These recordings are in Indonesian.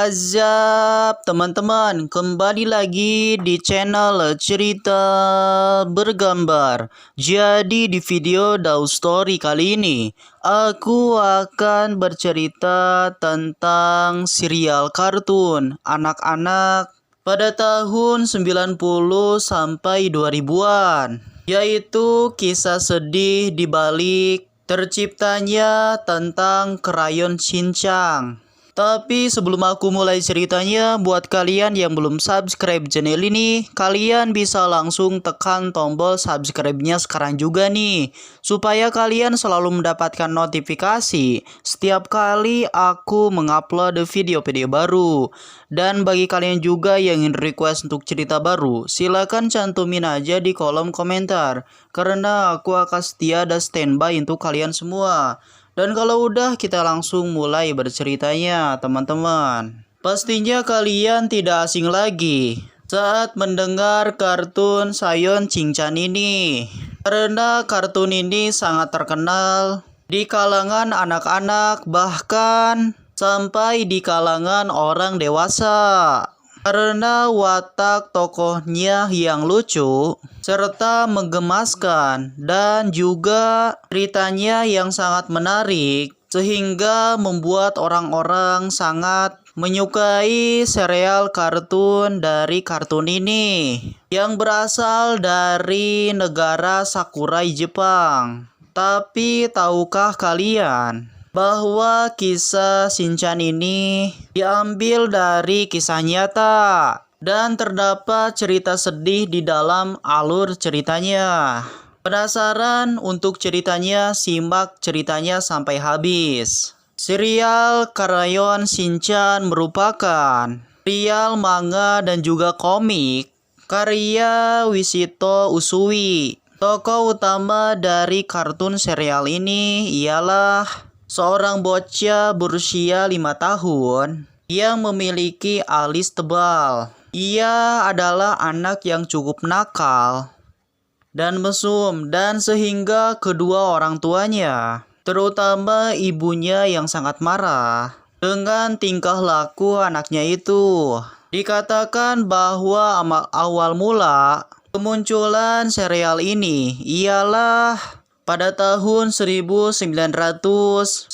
What's up teman-teman, kembali lagi di channel cerita bergambar. Jadi di video Daw Story kali ini aku akan bercerita tentang serial kartun anak-anak pada tahun 90 sampai 2000-an, yaitu kisah sedih di balik terciptanya tentang krayon Shinchan. Tapi sebelum aku mulai ceritanya, buat kalian yang belum subscribe channel ini, kalian bisa langsung tekan tombol subscribe-nya sekarang juga nih, supaya kalian selalu mendapatkan notifikasi setiap kali aku mengupload video-video baru. Dan bagi kalian juga yang ingin request untuk cerita baru, silakan cantumin aja di kolom komentar, karena aku akan setia dan standby untuk kalian semua. Dan kalau udah, kita langsung mulai berceritanya teman-teman. Pastinya kalian tidak asing lagi saat mendengar kartun Sayon Shinchan ini, karena kartun ini sangat terkenal di kalangan anak-anak, bahkan sampai di kalangan orang dewasa, karena watak tokohnya yang lucu serta menggemaskan dan juga ceritanya yang sangat menarik, sehingga membuat orang-orang sangat menyukai serial kartun dari kartun ini yang berasal dari negara Sakurai, Jepang. Tapi tahukah kalian bahwa kisah Shinchan ini diambil dari kisah nyata dan terdapat cerita sedih di dalam alur ceritanya? Penasaran untuk ceritanya? Simak ceritanya sampai habis. Serial Krayon Shinchan merupakan serial manga dan juga komik karya Wishito Usui. Tokoh utama dari kartun serial ini ialah seorang bocah berusia 5 tahun yang memiliki alis tebal. Ia adalah anak yang cukup nakal dan mesum, dan sehingga kedua orang tuanya, terutama ibunya yang sangat marah dengan tingkah laku anaknya itu. Dikatakan bahwa awal mula kemunculan serial ini ialah pada tahun 1990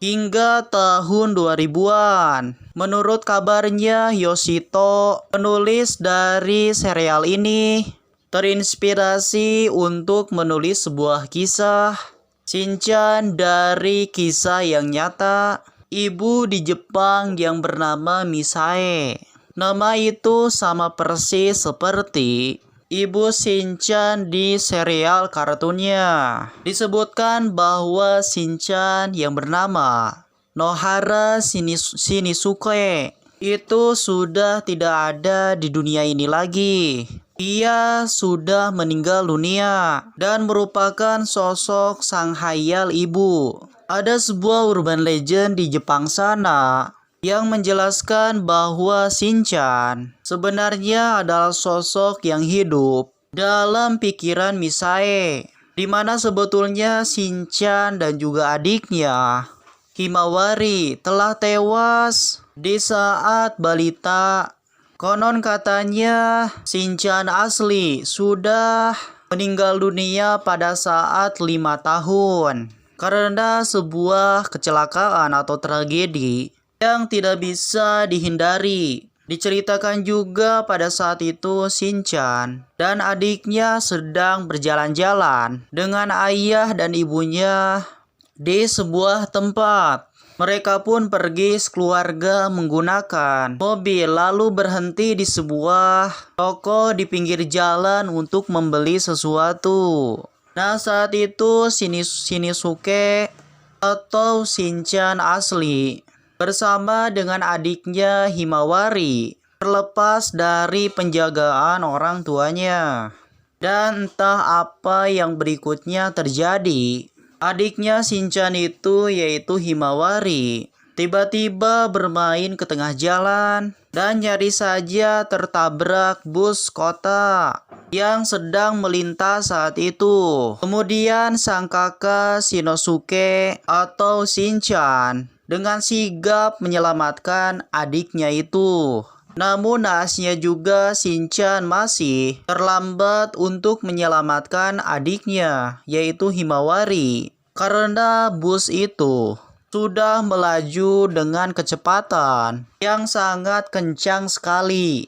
hingga tahun 2000-an. Menurut kabarnya, Yoshito, penulis dari serial ini, terinspirasi untuk menulis sebuah kisah Shinchan dari kisah yang nyata ibu di Jepang yang bernama Misae. Nama itu sama persis seperti ibu Shinchan di serial kartunnya. Disebutkan bahwa Shinchan yang bernama Nohara Shinizuke itu sudah tidak ada di dunia ini lagi. Ia sudah meninggal dunia dan merupakan sosok sang hayal ibu. Ada sebuah urban legend di Jepang sana yang menjelaskan bahwa Shinchan sebenarnya adalah sosok yang hidup dalam pikiran Misae, di mana sebetulnya Shinchan dan juga adiknya Himawari telah tewas di saat balita. Konon katanya Shinchan asli sudah meninggal dunia pada saat 5 tahun karena sebuah kecelakaan atau tragedi yang tidak bisa dihindari. Diceritakan juga pada saat itu Shinchan dan adiknya sedang berjalan-jalan dengan ayah dan ibunya di sebuah tempat. Mereka pun pergi sekeluarga menggunakan mobil, lalu berhenti di sebuah toko di pinggir jalan untuk membeli sesuatu. Nah, saat itu Shinizuke atau Shinchan asli bersama dengan adiknya Himawari terlepas dari penjagaan orang tuanya. Dan entah apa yang berikutnya terjadi. Adiknya Shinchan itu, yaitu Himawari, tiba-tiba bermain ke tengah jalan dan nyaris saja tertabrak bus kota yang sedang melintas saat itu. Kemudian sang kakak Shinosuke atau Shinchan dengan sigap menyelamatkan adiknya itu. Namun naasnya juga Shinchan masih terlambat untuk menyelamatkan adiknya, yaitu Himawari. Karena bus itu sudah melaju dengan kecepatan yang sangat kencang sekali,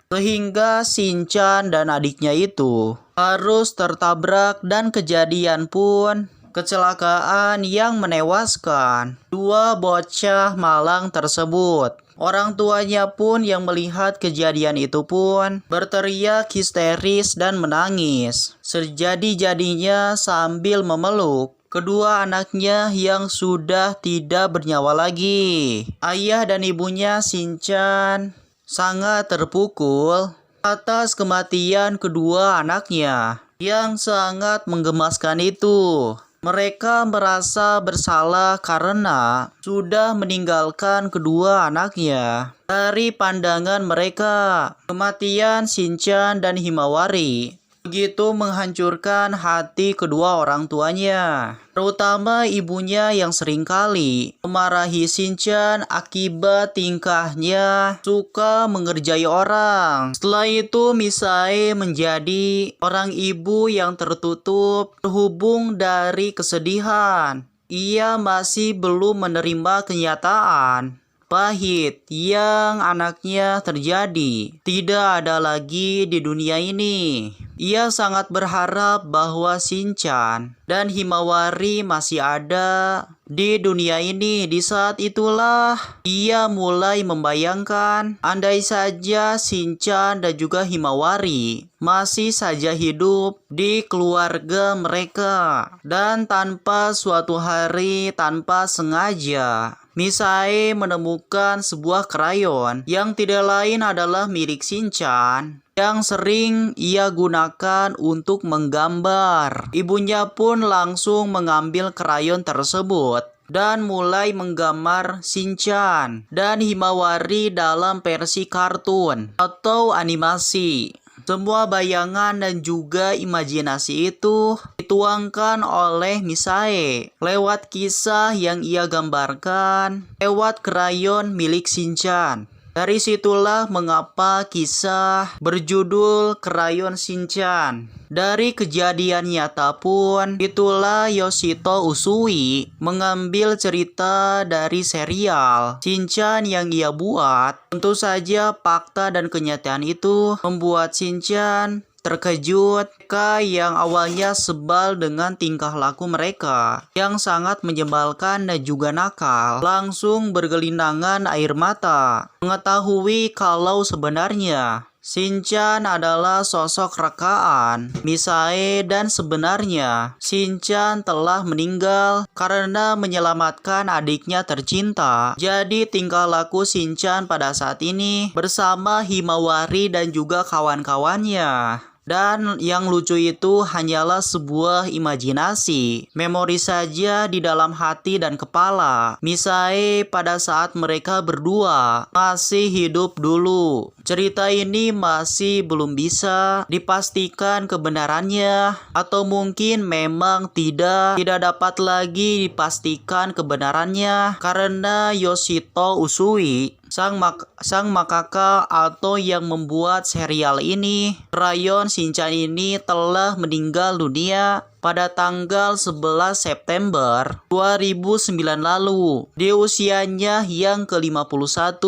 sehingga Shinchan dan adiknya itu harus tertabrak dan kejadian pun kecelakaan yang menewaskan dua bocah malang tersebut. Orang tuanya pun yang melihat kejadian itu pun berteriak histeris dan menangis sejadi-jadinya sambil memeluk kedua anaknya yang sudah tidak bernyawa lagi. Ayah dan ibunya Shinchan sangat terpukul atas kematian kedua anaknya yang sangat menggemaskan itu. Mereka merasa bersalah karena sudah meninggalkan kedua anaknya. Dari pandangan mereka, kematian Shinchan dan Himawari begitu menghancurkan hati kedua orang tuanya, terutama ibunya yang seringkali memarahi Shinchan akibat tingkahnya suka mengerjai orang. Setelah itu Misae menjadi orang ibu yang tertutup, terhubung dari kesedihan. Ia masih belum menerima kenyataan pahit yang anaknya terjadi tidak ada lagi di dunia ini. Ia sangat berharap bahwa Shinchan dan Himawari masih ada di dunia ini. Di saat itulah ia mulai membayangkan andai saja Shinchan dan juga Himawari masih saja hidup di keluarga mereka, dan tanpa suatu hari tanpa sengaja Misae menemukan sebuah krayon yang tidak lain adalah milik Shinchan yang sering ia gunakan untuk menggambar. Ibunya pun langsung mengambil krayon tersebut dan mulai menggambar Shinchan dan Himawari dalam versi kartun atau animasi. Semua bayangan dan juga imajinasi itu dituangkan oleh Misae lewat kisah yang ia gambarkan lewat krayon milik Shinchan. Dari situlah mengapa kisah berjudul Krayon Shinchan. Dari kejadian nyata pun, itulah Yoshito Usui mengambil cerita dari serial Shinchan yang ia buat. Tentu saja fakta dan kenyataan itu membuat Shinchan terkejut. Mereka yang awalnya sebal dengan tingkah laku mereka yang sangat menyebalkan dan juga nakal, langsung bergelindangan air mata mengetahui kalau sebenarnya Shinchan adalah sosok rekaan Misae dan sebenarnya Shinchan telah meninggal karena menyelamatkan adiknya tercinta. Jadi tingkah laku Shinchan pada saat ini bersama Himawari dan juga kawan-kawannya. Dan yang lucu itu hanyalah sebuah imajinasi, memori saja di dalam hati dan kepala Misae pada saat mereka berdua masih hidup dulu. Cerita ini masih belum bisa dipastikan kebenarannya, atau mungkin memang tidak dapat lagi dipastikan kebenarannya karena Yoshito Usui, sang makaka atau yang membuat serial ini, Krayon Shinchan ini, telah meninggal dunia pada tanggal 11 September 2009 lalu di usianya yang ke-51.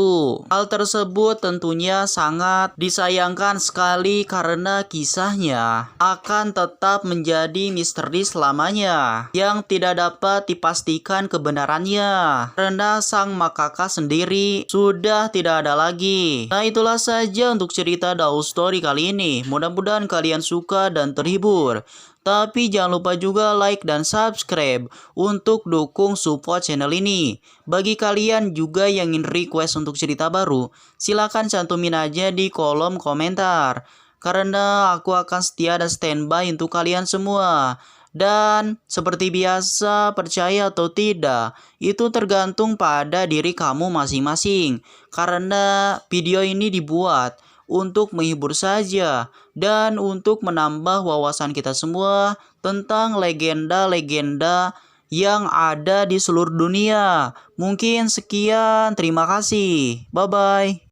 Hal tersebut tentunya sangat disayangkan sekali karena kisahnya akan tetap menjadi misteri selamanya yang tidak dapat dipastikan kebenarannya karena sang makaka sendiri sudah tidak ada lagi. Nah, itulah saja untuk cerita Daw Story kali ini. Mudah-mudahan kalian suka dan terhibur. Tapi jangan lupa juga like dan subscribe untuk dukung support channel ini. Bagi kalian juga yang ingin request untuk cerita baru, silakan cantumin aja di kolom komentar. Karena aku akan setia dan standby untuk kalian semua. Dan seperti biasa, percaya atau tidak, itu tergantung pada diri kamu masing-masing. Karena video ini dibuat untuk menghibur saja dan untuk menambah wawasan kita semua tentang legenda-legenda yang ada di seluruh dunia. Mungkin sekian, terima kasih. Bye-bye.